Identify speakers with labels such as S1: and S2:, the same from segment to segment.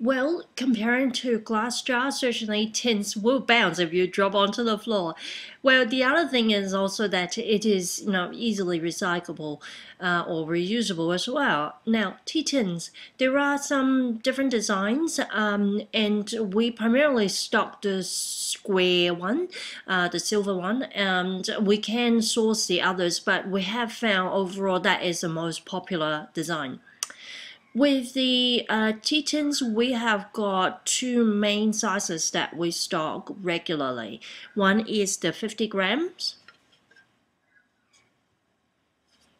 S1: Well, comparing to glass jars, certainly tins will bounce if you drop onto the floor. Well, the other thing is also that it is, easily recyclable or reusable as well. Now, tea tins, there are some different designs, and we primarily stock the square one, the silver one, and we can source the others, but we have found overall that is the most popular design. With the tea tins, we have got two main sizes that we stock regularly. One is the 50 grams,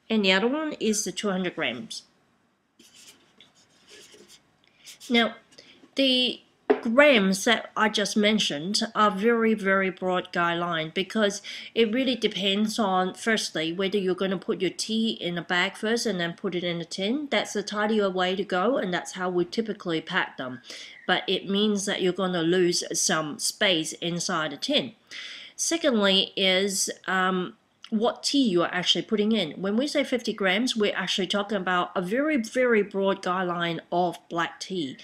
S1: and the other one is the 200 grams. Now, the grams that I just mentioned are very, very broad guideline because it really depends on, firstly, whether you're going to put your tea in a bag first and then put it in a tin. That's the tidier way to go, and that's how we typically pack them. But it means that you're going to lose some space inside a tin. Secondly is what tea you are actually putting in. When we say 50 grams, we're actually talking about a very, very broad guideline of black tea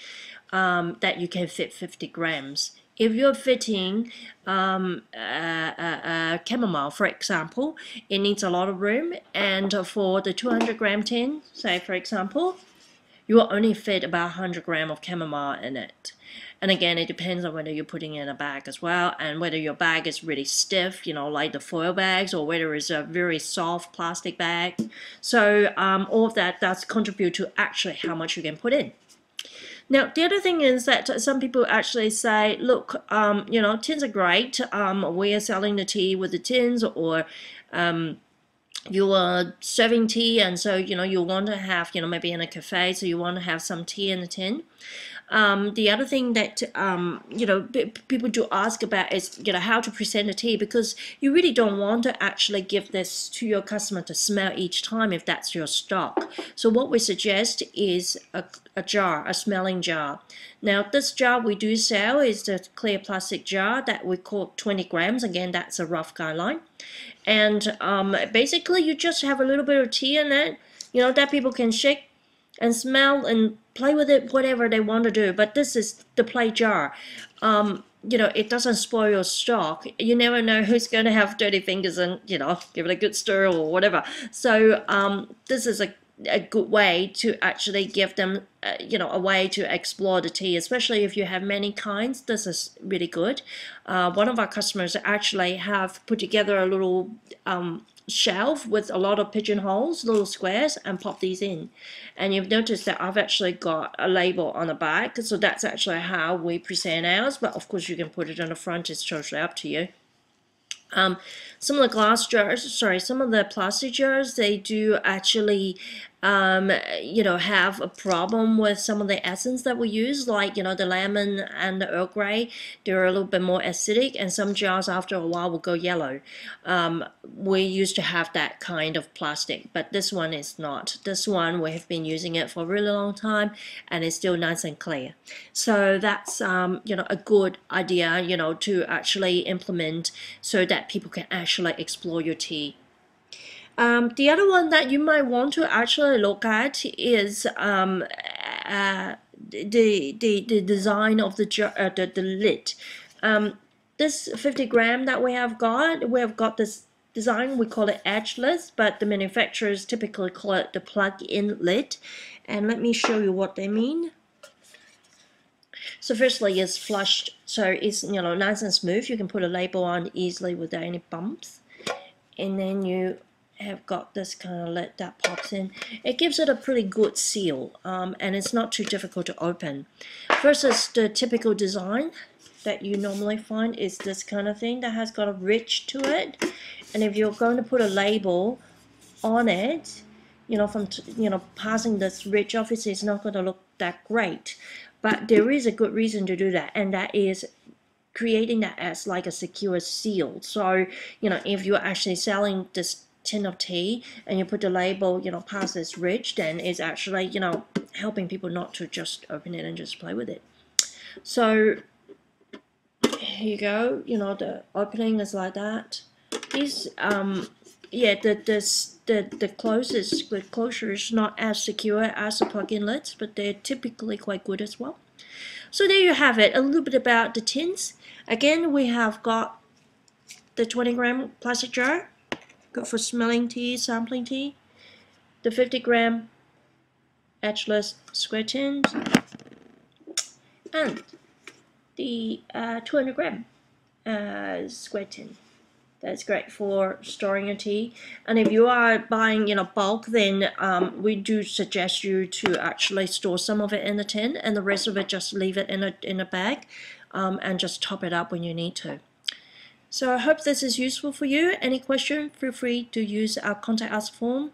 S1: that you can fit 50 grams. If you're fitting chamomile, for example, it needs a lot of room, and for the 200-gram tin, say for example, you will only fit about 100 grams of chamomile in it. And again, it depends on whether you're putting it in a bag as well, and whether your bag is really stiff, like the foil bags, or whether it's a very soft plastic bag. So all of that does contribute to actually how much you can put in. Now, the other thing is that some people actually say, look, tins are great. We are selling the tea with the tins, or you are serving tea, and so you want to have maybe in a cafe, so you want to have some tea in a tin. The other thing that people do ask about is how to present a tea, because you really don't want to actually give this to your customer to smell each time if that's your stock. So what we suggest is a jar, a smelling jar. Now this jar we do sell is the clear plastic jar that we call 20 grams. Again, that's a rough guideline. And basically you just have a little bit of tea in it, that people can shake and smell and play with it, whatever they want to do. But this is the play jar. It doesn't spoil your stock. You never know who's going to have dirty fingers and, give it a good stir or whatever. So this is a good way to actually give them, a way to explore the tea, especially if you have many kinds. This is really good. One of our customers actually have put together a little shelf with a lot of pigeonholes, little squares, and pop these in. And you've noticed that I've actually got a label on the back, so that's actually how we present ours, but of course you can put it on the front. It's totally up to you. Some of the glass jars, some of the plastic jars, they do actually have a problem with some of the essence that we use, like the lemon and the Earl Grey. They're a little bit more acidic, and some jars after a while will go yellow. We used to have that kind of plastic, but this one is not. This one, we have been using it for a really long time, and it's still nice and clear. So that's a good idea to actually implement, so that people can actually explore your tea. The other one that you might want to actually look at is the design of the lid. This 50 gram that we have got this design. We call it edgeless, but the manufacturers typically call it the plug-in lid. And let me show you what they mean. So firstly, it's flushed, so it's nice and smooth. You can put a label on easily without any bumps. And then you have got this kind of lid that pops in. It gives it a pretty good seal, and it's not too difficult to open. Versus the typical design that you normally find is this kind of thing that has got a ridge to it. And if you're going to put a label on it, from passing this ridge, obviously it's not going to look that great. But there is a good reason to do that, and that is creating that as like a secure seal. So if you're actually selling this tin of tea and you put the label past this ridge, then it's actually helping people not to just open it and just play with it. So here you go, the opening is like that. These yeah, the closure is not as secure as the plug-in lids, but they're typically quite good as well. So there you have it, a little bit about the tins. Again, we have got the 20-gram plastic jar, good for smelling tea, sampling tea. The 50-gram edgeless square tins, and the 200-gram square tin. That's great for storing your tea. And if you are buying bulk, then we do suggest you to actually store some of it in a tin and the rest of it just leave it in a bag and just top it up when you need to. So I hope this is useful for you. Any question, feel free to use our contact us form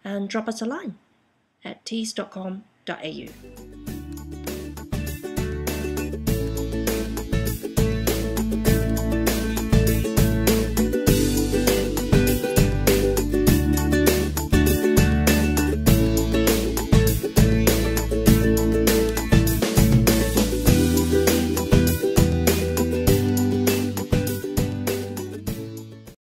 S1: and drop us a line at teas.com.au.